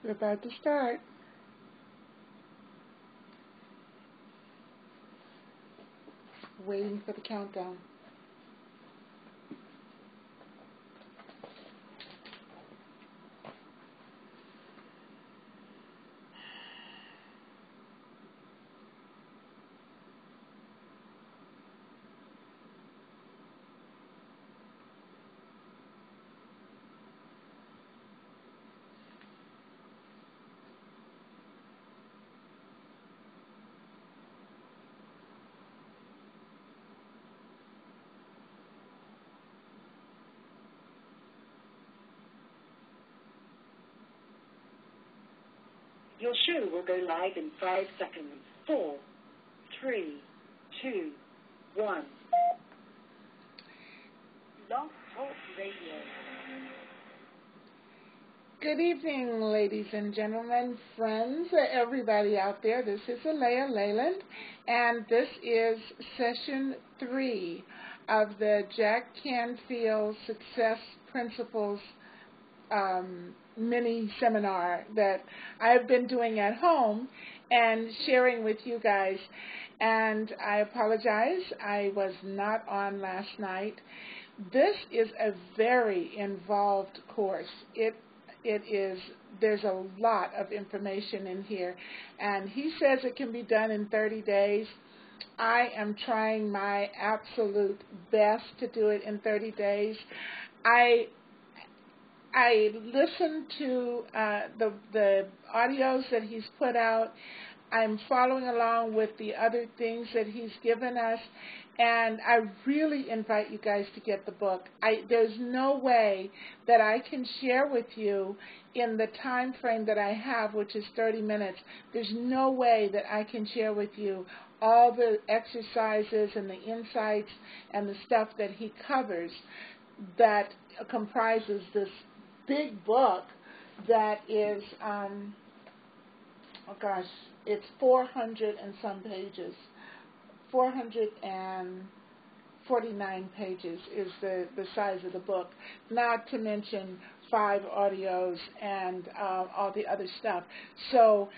We're about to start. Waiting for the countdown. Your show will go live in 5 seconds. 4, 3, 2, 1. Love Talk Radio. Good evening, ladies and gentlemen, friends, everybody out there. This is Alea Leyland, and this is session 3 of the Jack Canfield Success Principles mini seminar that I've been doing at home and sharing with you guys. And I apologize, I was not on last night. This is a very involved course. It is, there's a lot of information in here, and he says it can be done in 30 days. I am trying my absolute best to do it in 30 days. I listened to the audios that he's put out. I'm following along with the other things that he's given us, and I really invite you guys to get the book. There's no way that I can share with you in the time frame that I have, which is 30 minutes. There's no way that I can share with you all the exercises and the insights and the stuff that he covers that comprises this big book that is, it's 400 and some pages. 449 pages is the size of the book, not to mention 5 audios and all the other stuff. So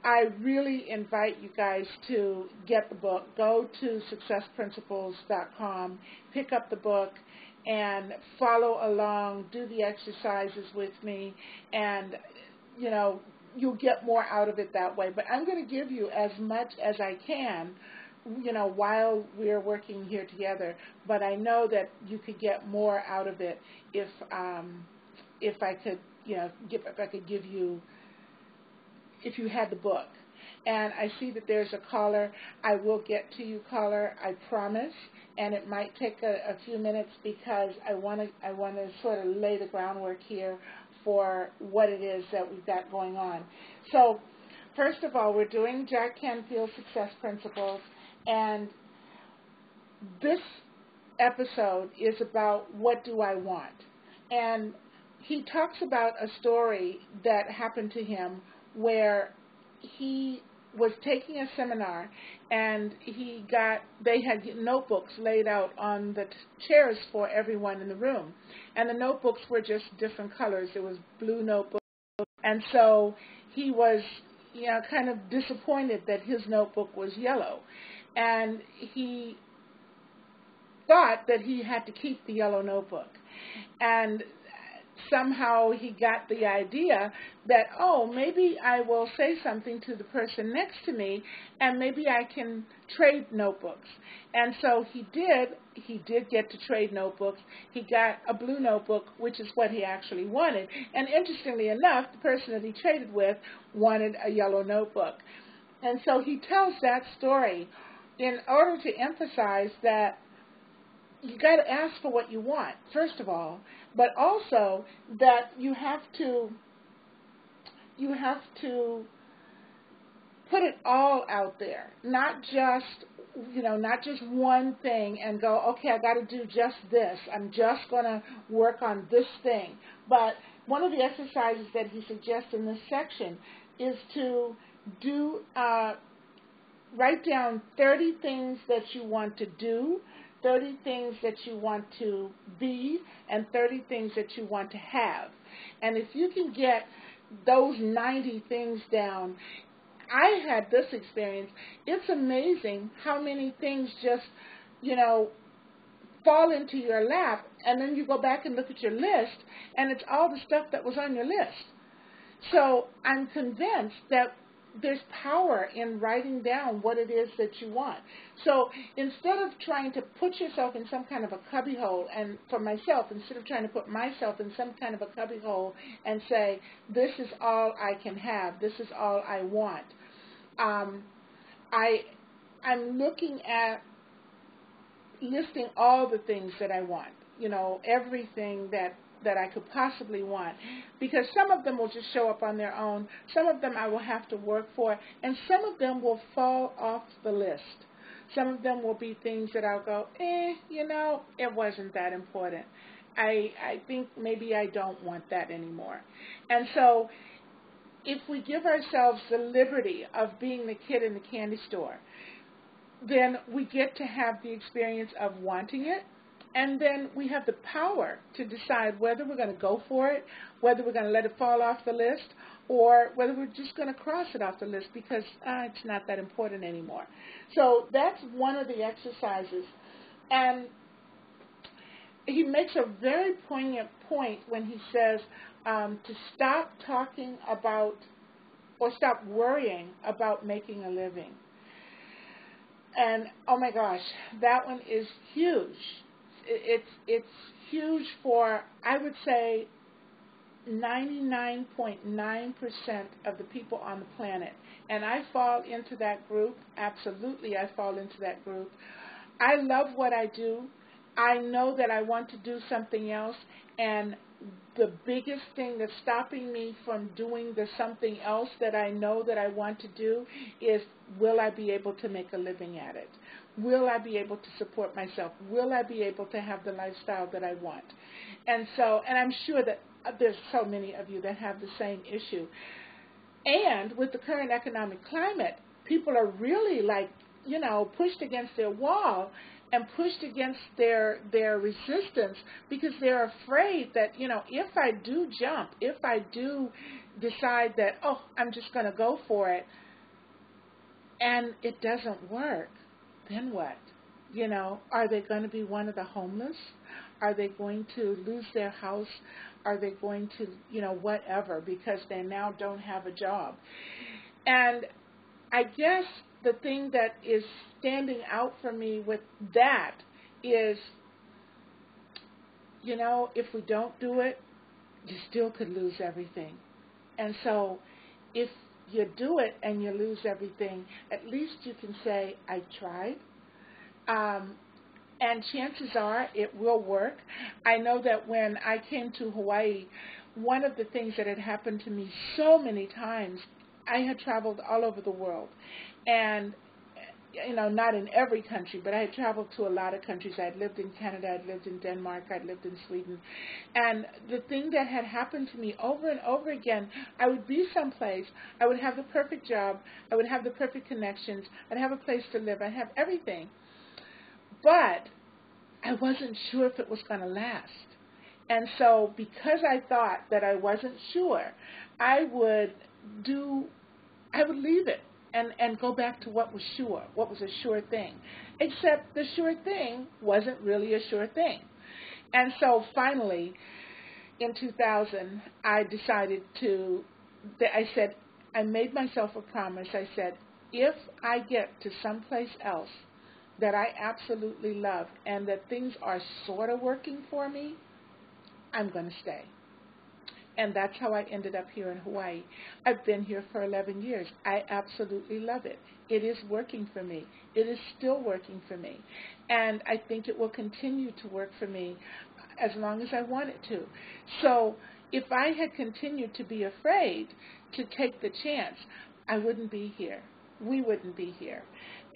I really invite you guys to get the book. Go to successprinciples.com, pick up the book, and follow along, do the exercises with me, and, you know, you'll get more out of it that way. But I'm going to give you as much as I can, you know, while we're working here together. But I know that you could get more out of it if I could, you know, if I could give you, if you had the book. And I see that there's a caller. I will get to you, caller, I promise. And it might take a few minutes because I want to sort of lay the groundwork here for what it is that we've got going on. So, first of all, we're doing Jack Canfield Success Principles, and this episode is about what do I want. And he talks about a story that happened to him where he was taking a seminar, and they had notebooks laid out on the chairs for everyone in the room, and the notebooks were just different colors. It was blue notebook, and so he was, you know, kind of disappointed that his notebook was yellow, and he thought that he had to keep the yellow notebook, and somehow he got the idea that, oh, maybe I will say something to the person next to me, and maybe I can trade notebooks. And so he did get to trade notebooks. He got a blue notebook, which is what he actually wanted. And interestingly enough, the person that he traded with wanted a yellow notebook. And so he tells that story in order to emphasize that you got to ask for what you want, first of all, but also that you have to put it all out there, not just one thing and go, okay, I got to do just this. I'm just going to work on this thing. But one of the exercises that he suggests in this section is to write down 30 things that you want to do, 30 things that you want to be, and 30 things that you want to have. And if you can get those 90 things down. I had this experience. It's amazing how many things just, you know, fall into your lap, and then you go back and look at your list, and it's all the stuff that was on your list. So I'm convinced that there's power in writing down what it is that you want. So instead of trying to put yourself in some kind of a cubbyhole, and for myself, instead of trying to put myself in some kind of a cubbyhole and say, this is all I can have, this is all I want, I'm looking at listing all the things that I want, you know, everything that I could possibly want, because some of them will just show up on their own, some of them I will have to work for, and some of them will fall off the list. Some of them will be things that I'll go, you know, it wasn't that important. I think maybe I don't want that anymore. And so if we give ourselves the liberty of being the kid in the candy store, then we get to have the experience of wanting it, and then we have the power to decide whether we're going to go for it, whether we're going to let it fall off the list, or whether we're just going to cross it off the list because it's not that important anymore. So that's one of the exercises. And he makes a very poignant point when he says to stop talking about or stop worrying about making a living. And, oh my gosh, that one is huge. It's huge for, I would say, 99.9% of the people on the planet. And I fall into that group. Absolutely, I fall into that group. I love what I do. I know that I want to do something else, and the biggest thing that's stopping me from doing the something else that I know that I want to do is, will I be able to make a living at it? Will I be able to support myself? Will I be able to have the lifestyle that I want? And so, and I'm sure that there's so many of you that have the same issue. And with the current economic climate, people are really like, you know, pushed against their wall and pushed against their resistance because they're afraid that, you know, if I do jump, if I do decide that, oh, I'm just going to go for it, and it doesn't work, then what? You know, are they going to be one of the homeless? Are they going to lose their house? Are they going to, you know, whatever, because they now don't have a job? And I guess the thing that is standing out for me with that is, you know, if we don't do it, you still could lose everything. And so if you do it and you lose everything, at least you can say, I tried. And chances are it will work. I know that when I came to Hawaii, one of the things that had happened to me so many times, I had traveled all over the world. And, you know, not in every country, but I had traveled to a lot of countries. I had lived in Canada, I had lived in Denmark, I had lived in Sweden. And the thing that had happened to me over and over again, I would be someplace, I would have the perfect job, I would have the perfect connections, I'd have a place to live, I'd have everything. But I wasn't sure if it was going to last. And so because I thought that I wasn't sure, I would leave it and go back to what was sure, what was a sure thing. Except the sure thing wasn't really a sure thing. And so finally, in 2000, I decided I made myself a promise. I said, if I get to someplace else that I absolutely love and that things are sort of working for me, I'm going to stay. And that's how I ended up here in Hawaii. I've been here for 11 years. I absolutely love it. It is working for me. It is still working for me. And I think it will continue to work for me as long as I want it to. So if I had continued to be afraid to take the chance, I wouldn't be here. We wouldn't be here.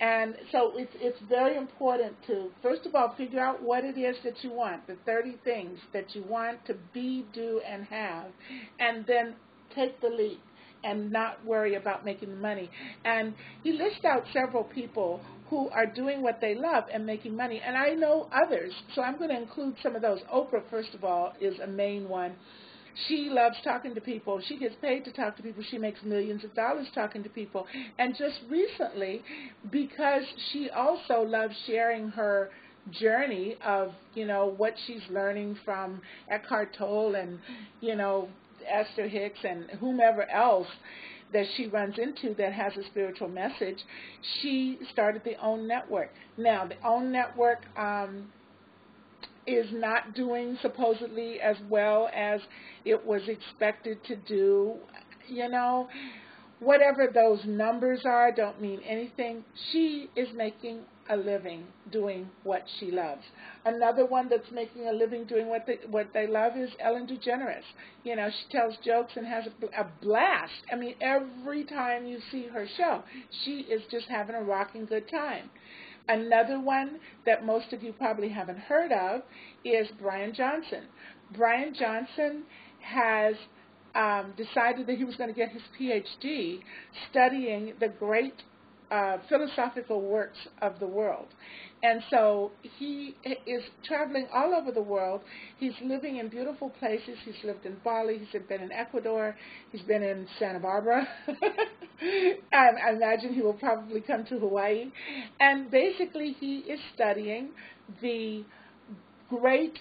And so it's very important to, first of all, figure out what it is that you want, the 30 things that you want to be, do, and have, and then take the leap and not worry about making the money. And he lists out several people who are doing what they love and making money, and I know others, so I'm going to include some of those. Oprah, first of all, is a main one. She loves talking to people. She gets paid to talk to people. She makes millions of dollars talking to people. And just recently, because she also loves sharing her journey of, what she's learning from Eckhart Tolle and, Esther Hicks and whomever else that she runs into that has a spiritual message, she started the OWN Network. Now, the OWN Network is not doing supposedly as well as it was expected to do. Whatever those numbers are don't mean anything. She is making a living doing what she loves. Another one that's making a living doing what they love is Ellen DeGeneres. She tells jokes and has a blast. I mean, every time you see her show, she is just having a rocking good time. Another one that most of you probably haven't heard of is Brian Johnson. Brian Johnson has decided that he was going to get his PhD studying the great philosophical works of the world. And so he is traveling all over the world. He's living in beautiful places. He's lived in Bali. He's been in Ecuador. He's been in Santa Barbara. I imagine he will probably come to Hawaii. And basically he is studying the great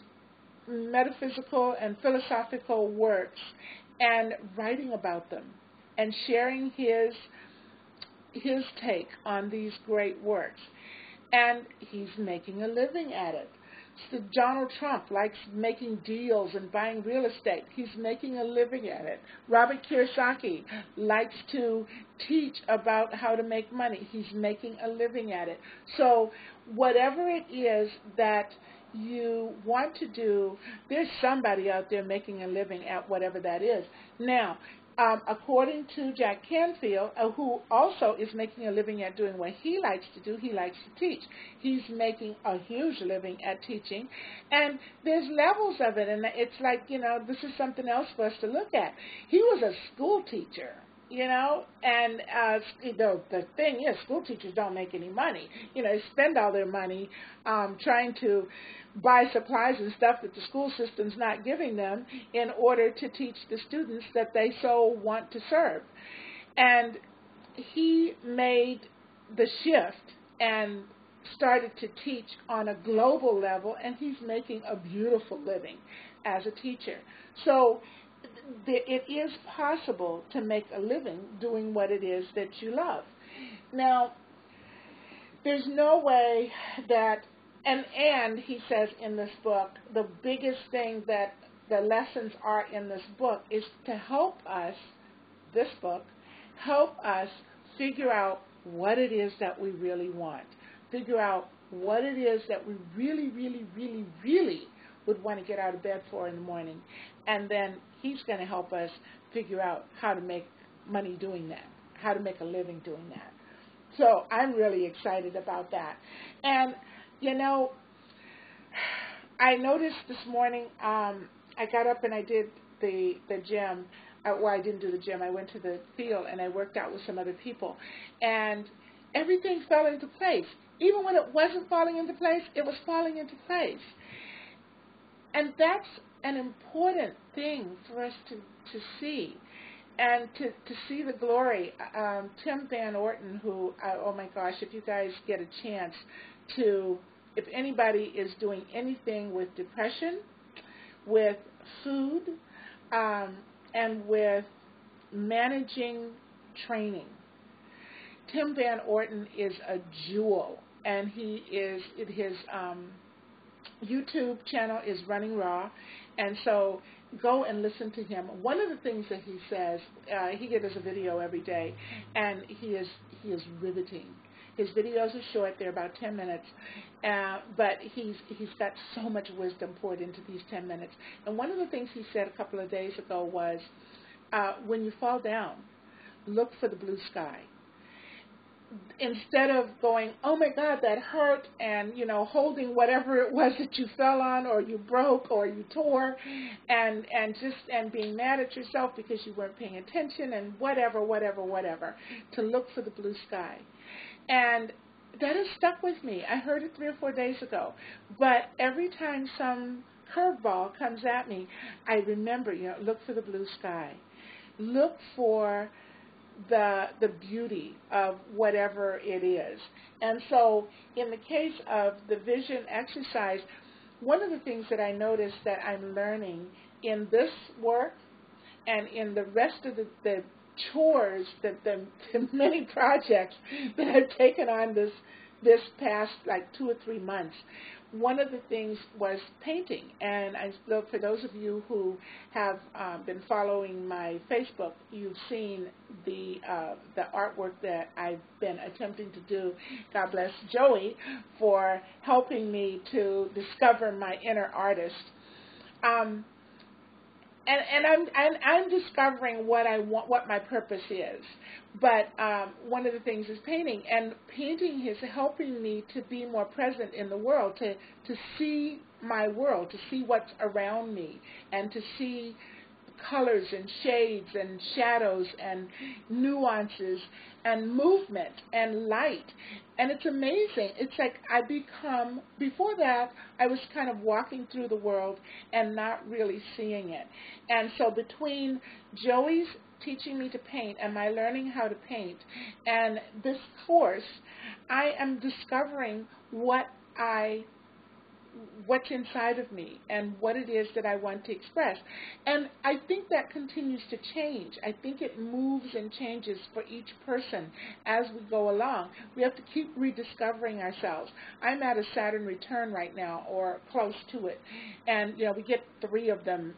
metaphysical and philosophical works and writing about them and sharing his take on these great works. And he's making a living at it. So Donald Trump likes making deals and buying real estate. He's making a living at it. Robert Kiyosaki likes to teach about how to make money. He's making a living at it. So whatever it is that you want to do, there's somebody out there making a living at whatever that is. Now, according to Jack Canfield, who also is making a living at doing what he likes to do, he likes to teach. He's making a huge living at teaching, and there's levels of it, and it's like, this is something else for us to look at. He was a school teacher. And the thing is, school teachers don't make any money. They spend all their money trying to buy supplies and stuff that the school system's not giving them in order to teach the students that they so want to serve. And he made the shift and started to teach on a global level, and he's making a beautiful living as a teacher. So it is possible to make a living doing what it is that you love. Now, there's no way that, and he says in this book, the biggest thing that the lessons are in this book is to help us, help us figure out what it is that we really want. Figure out what it is that we really, really, really, really would want to get out of bed for in the morning. And then he's going to help us figure out how to make money doing that, how to make a living doing that. So I'm really excited about that. And, I noticed this morning, I got up and I did the gym. Well, I didn't do the gym. I went to the field and I worked out with some other people. And everything fell into place. Even when it wasn't falling into place, it was falling into place. And that's an important thing for us to see, and to see the glory. Tim Van Orton, who, oh my gosh, if you guys get a chance to, if anybody is doing anything with depression, with food, and with managing training, Tim Van Orton is a jewel, and he is, his YouTube channel is running raw, and so go and listen to him. One of the things that he says, he gives us a video every day, and he is riveting. His videos are short; they're about 10 minutes, but he's got so much wisdom poured into these 10 minutes. And one of the things he said a couple of days ago was, when you fall down, look for the blue sky. Instead of going, oh my God, that hurt, and holding whatever it was that you fell on, or you broke, or you tore, and being mad at yourself because you weren't paying attention, and whatever, to look for the blue sky. And that has stuck with me. I heard it 3 or 4 days ago. But every time some curveball comes at me, I remember, look for the blue sky. Look for the beauty of whatever it is. And so in the case of the vision exercise, one of the things that I noticed that I'm learning in this work and in the rest of the chores, the many projects that I've taken on this past like 2 or 3 months, one of the things was painting. And I look, for those of you who have been following my Facebook, you've seen the artwork that I've been attempting to do. God bless Joey for helping me to discover my inner artist. And I'm discovering what I want, what my purpose is. But one of the things is painting, and painting is helping me to be more present in the world, to see my world, to see what's around me, and to see colors and shades and shadows and nuances and movement and light. And it's amazing. It's like I become, before that, I was kind of walking through the world and not really seeing it. And so between Joey's teaching me to paint and my learning how to paint and this course, I am discovering what's inside of me and what it is that I want to express. And I think that continues to change. I think it moves and changes for each person as we go along. We have to keep rediscovering ourselves. I'm at a Saturn return right now, or close to it. And, we get 3 of them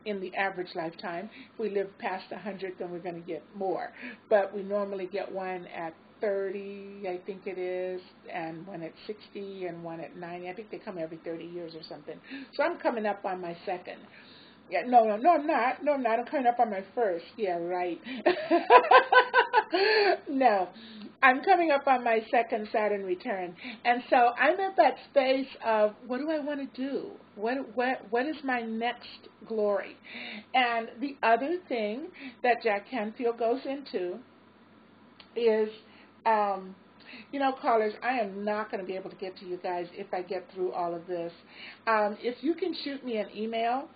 in the average lifetime. If we live past 100, then we're going to get more. But we normally get one at 30, I think it is, and one at 60, and one at 90. I think they come every 30 years or something. So I'm coming up on my second. Yeah, no, I'm not. No, I'm not. I'm coming up on my first. Yeah, right. No, I'm coming up on my second Saturn return. And so I'm at that space of, what do I want to do? What is my next glory? And the other thing that Jack Canfield goes into is, callers, I am not going to be able to get to you guys if I get through all of this. If you can shoot me an email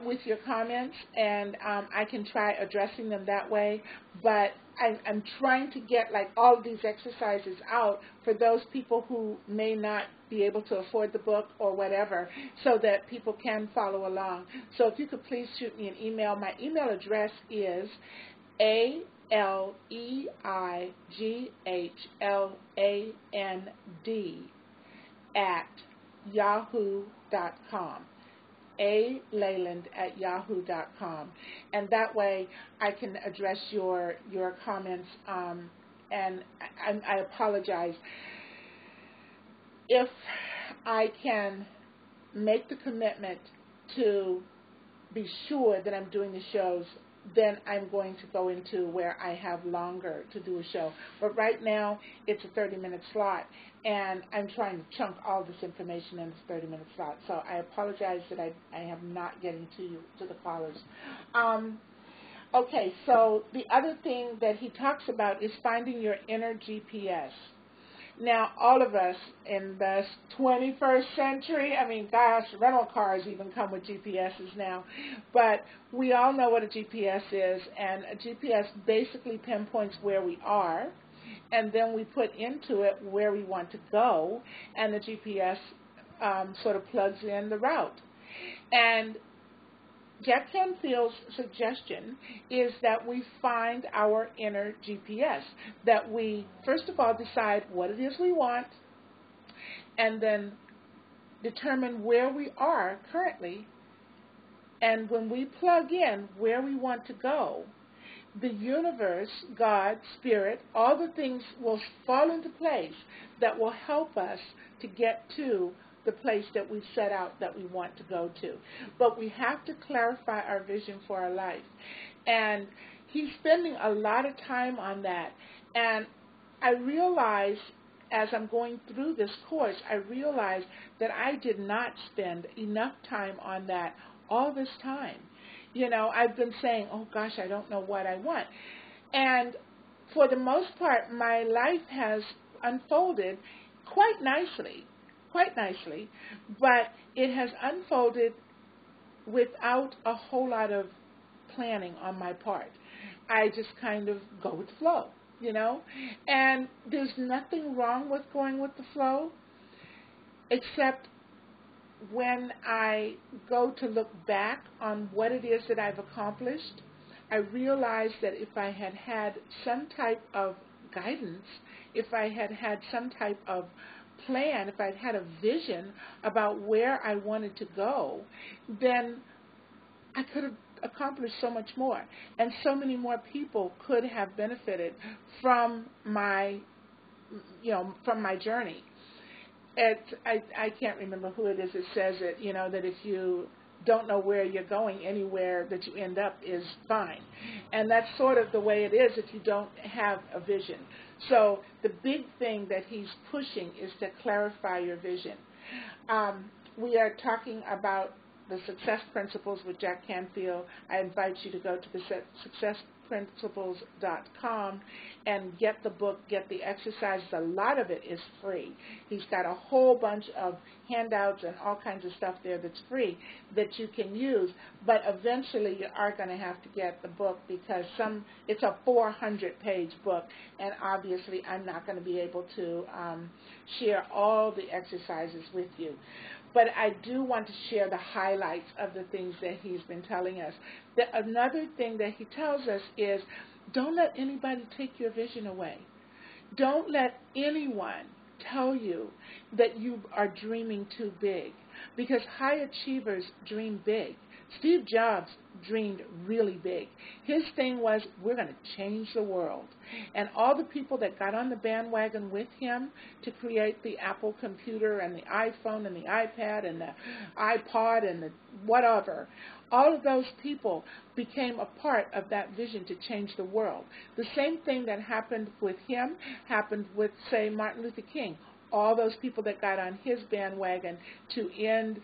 with your comments, and I can try addressing them that way, but I'm trying to get like all of these exercises out for those people who may not be able to afford the book or whatever, so that people can follow along. So if you could please shoot me an email. My email address is ALEIGHLAND@yahoo.com. alayland@yahoo.com. And that way I can address your comments. And I apologize. If I can make the commitment to be sure that I'm doing the shows, then I'm going to go into where I have longer to do a show. But right now, it's a 30-minute slot, and I'm trying to chunk all this information in this 30-minute slot. So I apologize that I am not getting to the callers. Okay, so the other thing that he talks about is finding your inner GPS. Now, all of us in the 21st century, I mean, gosh, rental cars even come with GPSs now, but we all know what a GPS is, and a GPS basically pinpoints where we are, and then we put into it where we want to go, and the GPS sort of plugs in the route. And Jack Canfield's suggestion is that we find our inner GPS, that we, first of all, decide what it is we want, and then determine where we are currently, and when we plug in where we want to go, the universe, God, Spirit, all the things will fall into place that will help us to get to the place that we've set out that we want to go to. But we have to clarify our vision for our life. And he's spending a lot of time on that. And I realize, as I'm going through this course, I realize that I did not spend enough time on that all this time. I've been saying, oh gosh, I don't know what I want. And for the most part, my life has unfolded quite nicely. quite nicely, but it has unfolded without a whole lot of planning on my part. I just kind of go with the flow, you know? And there's nothing wrong with going with the flow, except when I go to look back on what it is that I've accomplished, I realize that if I had had some type of guidance, if I had had some type of plan, if I'd had a vision about where I wanted to go, then I could have accomplished so much more, and so many more people could have benefited from my, from my journey. I can't remember who it is that says it, that if you don't know where you're going, anywhere that you end up is fine. And that's sort of the way it is if you don't have a vision. So the big thing that he's pushing is to clarify your vision. We are talking about the Success Principles with Jack Canfield. I invite you to go to the successprinciples.com and get the book, get the exercises. A lot of it is free. He's got a whole bunch of handouts and all kinds of stuff there that's free that you can use, but eventually you are going to have to get the book because it's a 400-page book, and obviously I'm not going to be able to share all the exercises with you. But I do want to share the highlights of the things that he's been telling us. Another thing that he tells us is don't let anybody take your vision away. Don't let anyone tell you that you are dreaming too big, because high achievers dream big. Steve Jobs dreamed really big. His thing was, we're going to change the world. And all the people that got on the bandwagon with him to create the Apple computer and the iPhone and the iPad and the iPod and the whatever, all of those people became a part of that vision to change the world. The same thing that happened with him happened with, say, Martin Luther King. All those people that got on his bandwagon to end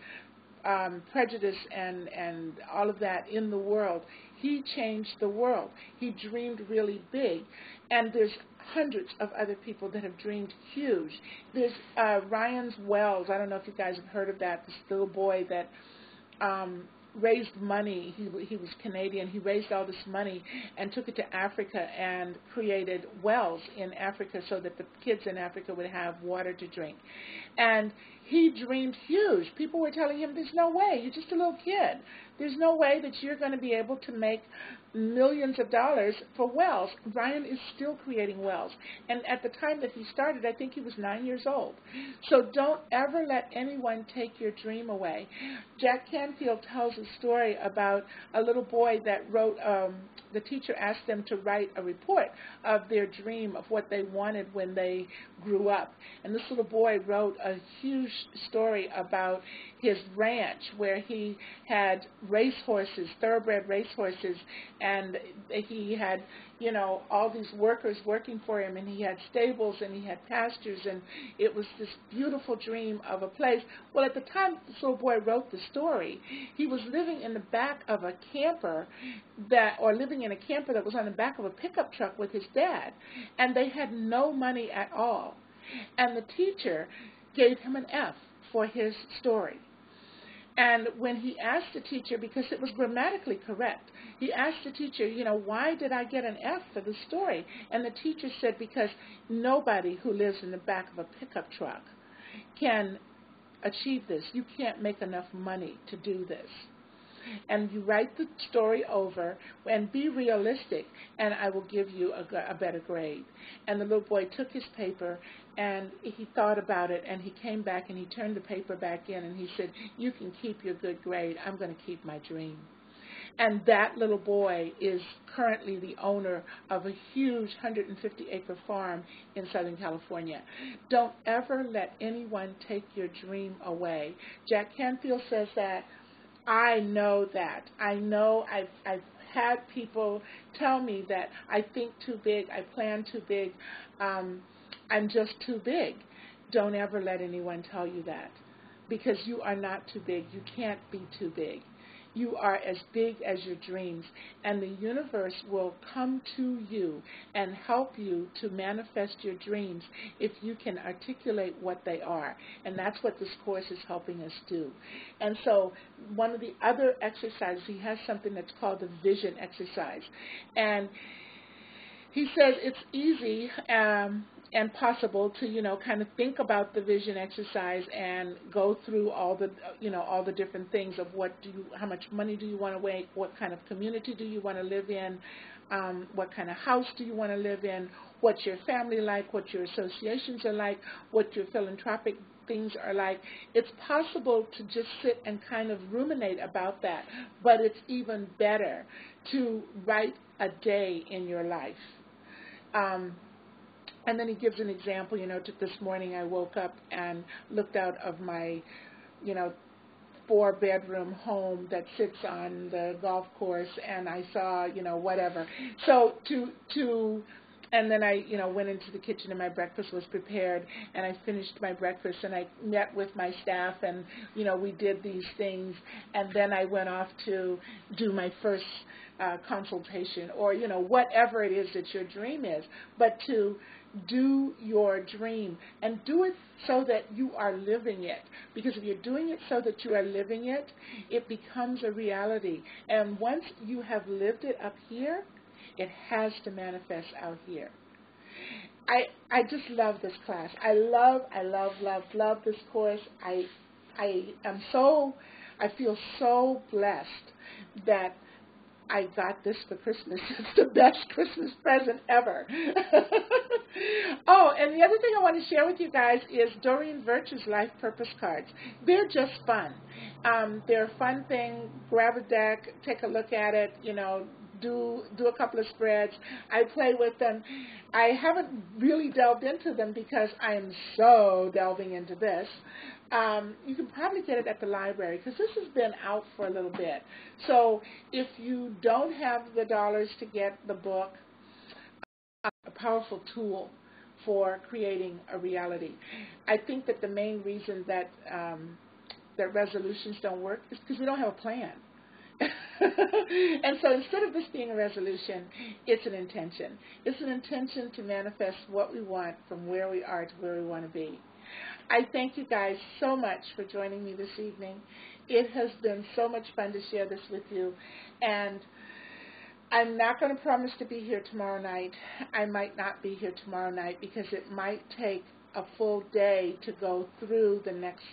prejudice and all of that in the world. He changed the world. He dreamed really big. And there's hundreds of other people that have dreamed huge. There's Ryan's Wells. I don't know if you guys have heard of that, this little boy that raised money. He was Canadian. He raised all this money and took it to Africa and created wells in Africa so that the kids in Africa would have water to drink. And he dreamed huge. People were telling him, there's no way. You're just a little kid. There's no way that you're going to be able to make millions of dollars for wells. Ryan is still creating wells. And at the time that he started, I think he was 9 years old. So don't ever let anyone take your dream away. Jack Canfield tells a story about a little boy that wrote, the teacher asked them to write a report of their dream of what they wanted when they grew up. And this little boy wrote a huge story about his ranch where he had racehorses, thoroughbred racehorses, and he had, all these workers working for him, and he had stables and he had pastures, and it was this beautiful dream of a place. Well, at the time this little boy wrote the story, he was living in the back of a camper living in a camper that was on the back of a pickup truck with his dad, and they had no money at all. And the teacher gave him an F for his story. And when he asked the teacher, because it was grammatically correct, he asked the teacher, why did I get an F for the story? And the teacher said, because nobody who lives in the back of a pickup truck can achieve this. You can't make enough money to do this. And you write the story over and be realistic, and I will give you a better grade. And the little boy took his paper, and he thought about it, and he came back, and he turned the paper back in, and he said, you can keep your good grade. I'm going to keep my dream. And that little boy is currently the owner of a huge 150-acre farm in Southern California. Don't ever let anyone take your dream away. Jack Canfield says that. I know that. I know I've had people tell me that I think too big, I plan too big, I'm just too big. Don't ever let anyone tell you that, because you are not too big. You can't be too big. You are as big as your dreams, and the universe will come to you and help you to manifest your dreams if you can articulate what they are. And that's what this course is helping us do. And so one of the other exercises, he has something that's called the vision exercise. And he says it's easy and possible to, kind of think about the vision exercise and go through all the different things of how much money do you want to make, what kind of community do you want to live in, what kind of house do you want to live in, what's your family like, what your associations are like, what your philanthropic things are like. It's possible to just sit and kind of ruminate about that, but it's even better to write a day in your life. And then he gives an example, this morning I woke up and looked out of my, 4-bedroom home that sits on the golf course, and I saw, whatever. So and then I, went into the kitchen and my breakfast was prepared, and I finished my breakfast, and I met with my staff, and, we did these things, and then I went off to do my first consultation, or, whatever it is that your dream is, but to do your dream and do it so that you are living it. Because if you're doing it so that you are living it, it becomes a reality. And once you have lived it up here, it has to manifest out here. I just love this class. I love this course. I feel so blessed that I got this for Christmas. It's the best Christmas present ever. Oh, and the other thing I want to share with you guys is Doreen Virtue's Life Purpose Cards. They're just fun. They're a fun thing. Grab a deck, take a look at it, do a couple of spreads. I play with them. I haven't really delved into them because I am so delving into this. You can probably get it at the library because this has been out for a little bit. So if you don't have the dollars to get the book, a powerful tool for creating a reality. I think that the main reason that resolutions don't work is because we don't have a plan. And so instead of this being a resolution, it's an intention. It's an intention to manifest what we want from where we are to where we want to be. I thank you guys so much for joining me this evening. It has been so much fun to share this with you. And I'm not going to promise to be here tomorrow night. I might not be here tomorrow night because it might take a full day to go through the next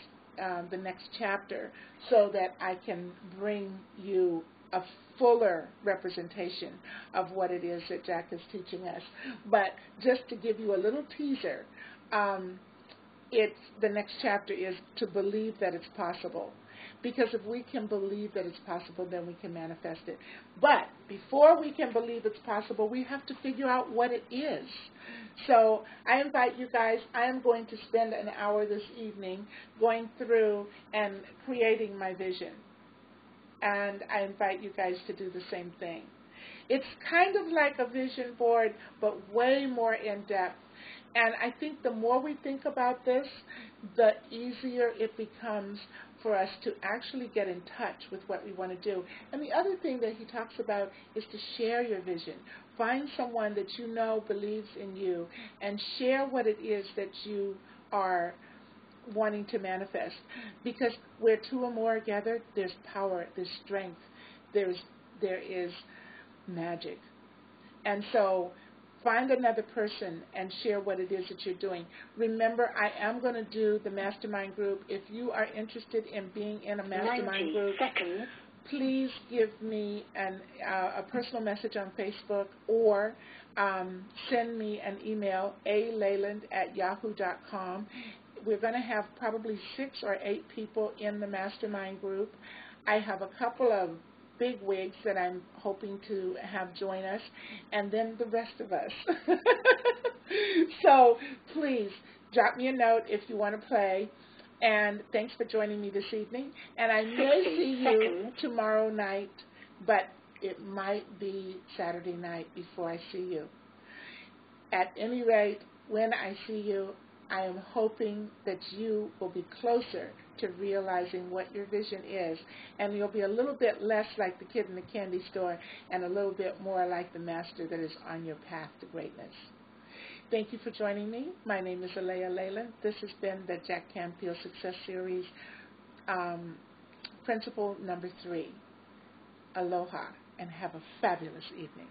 chapter so that I can bring you a fuller representation of what it is that Jack is teaching us. But just to give you a little teaser, the next chapter is to believe that it's possible. Because if we can believe that it's possible, then we can manifest it. But before we can believe it's possible, we have to figure out what it is. So I invite you guys, I am going to spend an hour this evening going through and creating my vision. And I invite you guys to do the same thing. It's kind of like a vision board, but way more in-depth. And I think the more we think about this, the easier it becomes for us to actually get in touch with what we want to do. And the other thing that he talks about is to share your vision. Find someone that you know believes in you and share what it is that you are wanting to manifest. Because where two or more are gathered, there's power, there's strength, there is magic. And so find another person and share what it is that you're doing. Remember, I am going to do the mastermind group. If you are interested in being in a mastermind group, please give me a personal message on Facebook or send me an email, alayland@yahoo.com. We're going to have probably 6 or 8 people in the mastermind group. I have a couple of big wigs that I'm hoping to have join us, and then the rest of us. So please drop me a note if you want to play, and thanks for joining me this evening. And I may see you tomorrow night, but it might be Saturday night before I see you. At any rate, when I see you, I am hoping that you will be closer to realizing what your vision is, and you'll be a little bit less like the kid in the candy store and a little bit more like the master that is on your path to greatness. Thank you for joining me. My name is Alea Layla. This has been the Jack Canfield Success Series, Principle number 3. Aloha, and have a fabulous evening.